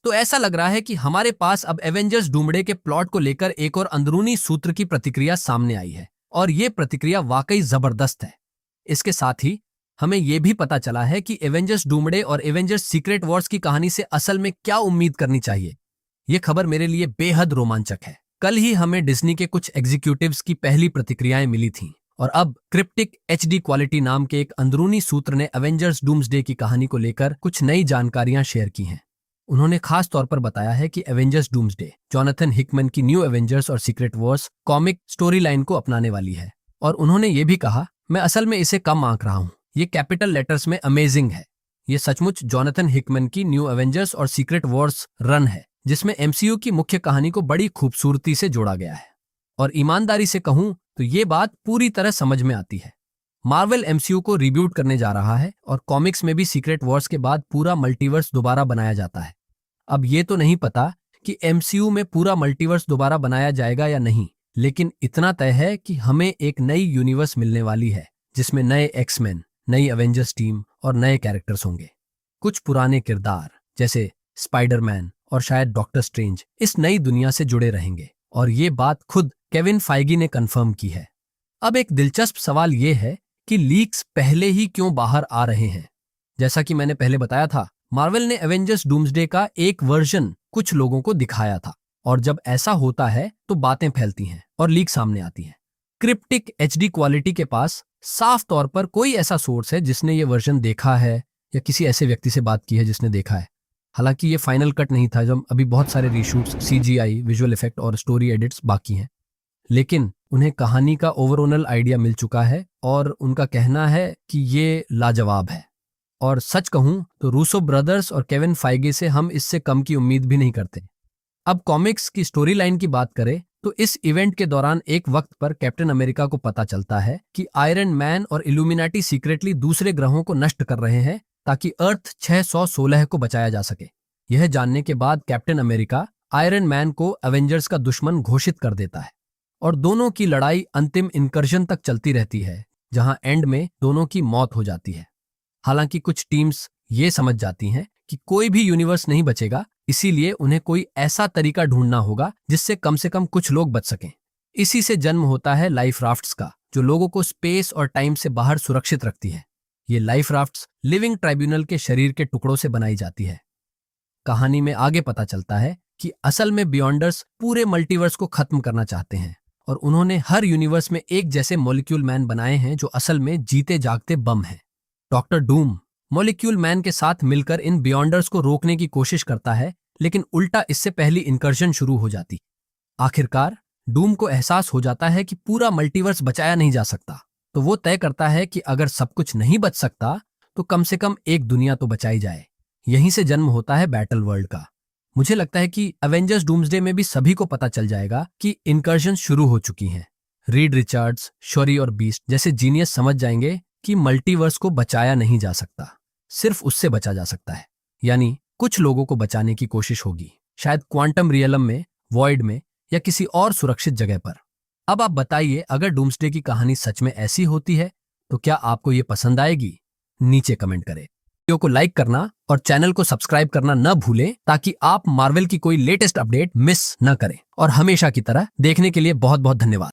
तो ऐसा लग रहा है कि हमारे पास अब एवेंजर्स डूमडे के प्लॉट को लेकर एक और अंदरूनी सूत्र की प्रतिक्रिया सामने आई है, और ये प्रतिक्रिया वाकई जबरदस्त है। इसके साथ ही हमें यह भी पता चला है कि एवेंजर्स डूमडे और एवेंजर्स सीक्रेट वॉर्स की कहानी से असल में क्या उम्मीद करनी चाहिए। यह खबर मेरे लिए बेहद रोमांचक है। कल ही हमें डिज्नी के कुछ एग्जीक्यूटिव्स की पहली प्रतिक्रियाएं मिली थीं, और अब क्रिप्टिक HD क्वालिटी नाम के एक अंदरूनी सूत्र ने एवेंजर्स डूम्सडे की कहानी को लेकर कुछ नई जानकारियां शेयर की हैं। उन्होंने खास तौर पर बताया है कि एवेंजर्स डूम्सडे जोनाथन हिकमैन की न्यू एवेंजर्स और secret Wars comic story line को अपनाने वाली है। और उन्होंने ये भी कहा, मैं असल में इसे कम आंक रहा हूँ, ये कैपिटल लेटर्स में अमेजिंग है। ये सचमुच जोनाथन हिकमैन की न्यू एवेंजर्स और सीक्रेट वॉर्स रन है, जिसमें MCU की मुख्य कहानी को बड़ी खूबसूरती से जोड़ा गया है। और ईमानदारी से कहूं तो ये बात पूरी तरह समझ में आती है। मार्वल MCU को रिब्यूट करने जा रहा है, और कॉमिक्स में भी सीक्रेट वॉर्स के बाद पूरा मल्टीवर्स दोबारा बनाया जाता है। अब ये तो नहीं पता कि MCU में पूरा मल्टीवर्स दोबारा बनाया जाएगा या नहीं, लेकिन इतना तय है कि हमें एक नई यूनिवर्स मिलने वाली है, जिसमें नए एक्समैन, नई एवेंजर्स टीम और नए कैरेक्टर्स होंगे। कुछ पुराने किरदार जैसे स्पाइडरमैन और शायद डॉक्टर स्ट्रेंज इस नई दुनिया से जुड़े रहेंगे, और ये बात खुद केविन फाइगी ने कंफर्म की है। अब एक दिलचस्प सवाल ये है कि लीक्स पहले ही क्यों बाहर आ रहे हैं। जैसा कि मैंने पहले बताया था, मार्वल ने एवेंजर्स डूम्सडे का एक वर्जन कुछ लोगों को दिखाया था, और जब ऐसा होता है तो बातें फैलती हैं और लीक सामने आती हैं। क्रिप्टिक HD क्वालिटी के पास साफ तौर पर कोई ऐसा सोर्स है जिसने ये वर्जन देखा है, या किसी ऐसे व्यक्ति से बात की है जिसने देखा है। हालांकि ये फाइनल कट नहीं था, जब अभी बहुत सारे रीशूट्स, CGI, विजुअल इफेक्ट और स्टोरी एडिट्स बाकी हैं, लेकिन उन्हें कहानी का ओवरऑल आइडिया मिल चुका है, और उनका कहना है कि ये लाजवाब है। और सच कहूं तो रूसो ब्रदर्स और केविन फाइगी से हम इससे कम की उम्मीद भी नहीं करते। अब कॉमिक्स की स्टोरी लाइन की बात करें तो इस इवेंट के दौरान एक वक्त पर कैप्टन अमेरिका को पता चलता है कि आयरन मैन और इल्यूमिनाटी सीक्रेटली दूसरे ग्रहों को नष्ट कर रहे हैं ताकि अर्थ 616 को बचाया जा सके। यह जानने के बाद कैप्टन अमेरिका आयरन मैन को एवेंजर्स का दुश्मन घोषित कर देता है, और दोनों की लड़ाई अंतिम इनकर्जन तक चलती रहती है, जहां एंड में दोनों की मौत हो जाती है। हालांकि कुछ टीम्स ये समझ जाती हैं कि कोई भी यूनिवर्स नहीं बचेगा, इसीलिए उन्हें कोई ऐसा तरीका ढूंढना होगा जिससे कम से कम कुछ लोग बच सकें। इसी से जन्म होता है लाइफ राफ्ट्स का, जो लोगों को स्पेस और टाइम से बाहर सुरक्षित रखती है। ये लाइफ राफ्ट्स लिविंग ट्राइब्यूनल के शरीर के टुकड़ों से बनाई जाती है। कहानी में आगे पता चलता है कि असल में बियॉन्डर्स पूरे मल्टीवर्स को खत्म करना चाहते हैं, और उन्होंने हर यूनिवर्स में एक जैसे मॉलिक्यूल मैन बनाए हैं जो असल में जीते जागते बम हैं। डॉक्टर डूम मॉलिक्यूल मैन के साथ मिलकर इन बियॉन्डर्स को रोकने की कोशिश करता है, लेकिन उल्टा इससे पहली इनकर्जन शुरू हो जाती। आखिरकार डूम को एहसास हो जाता है कि पूरा मल्टीवर्स बचाया नहीं जा सकता, तो वो तय करता है कि अगर सब कुछ नहीं बच सकता तो कम से कम एक दुनिया तो बचाई जाए। यहीं से जन्म होता है बैटल वर्ल्ड का। मुझे लगता है कि एवेंजर्स डूम्सडे में भी सभी को पता चल जाएगा कि इनकर्जन शुरू हो चुकी हैं। रीड रिचर्ड्स, शोरी और बीस्ट जैसे जीनियस समझ जाएंगे कि मल्टीवर्स को बचाया नहीं जा सकता, सिर्फ उससे बचा जा सकता है। यानी कुछ लोगों को बचाने की कोशिश होगी, शायद क्वांटम रियलम में, वॉइड में, या किसी और सुरक्षित जगह पर। अब आप बताइए, अगर डूम्सडे की कहानी सच में ऐसी होती है तो क्या आपको ये पसंद आएगी? नीचे कमेंट करें। वीडियो को लाइक करना और चैनल को सब्सक्राइब करना न भूलें, ताकि आप मार्वल की कोई लेटेस्ट अपडेट मिस न करें। और हमेशा की तरह देखने के लिए बहुत बहुत धन्यवाद।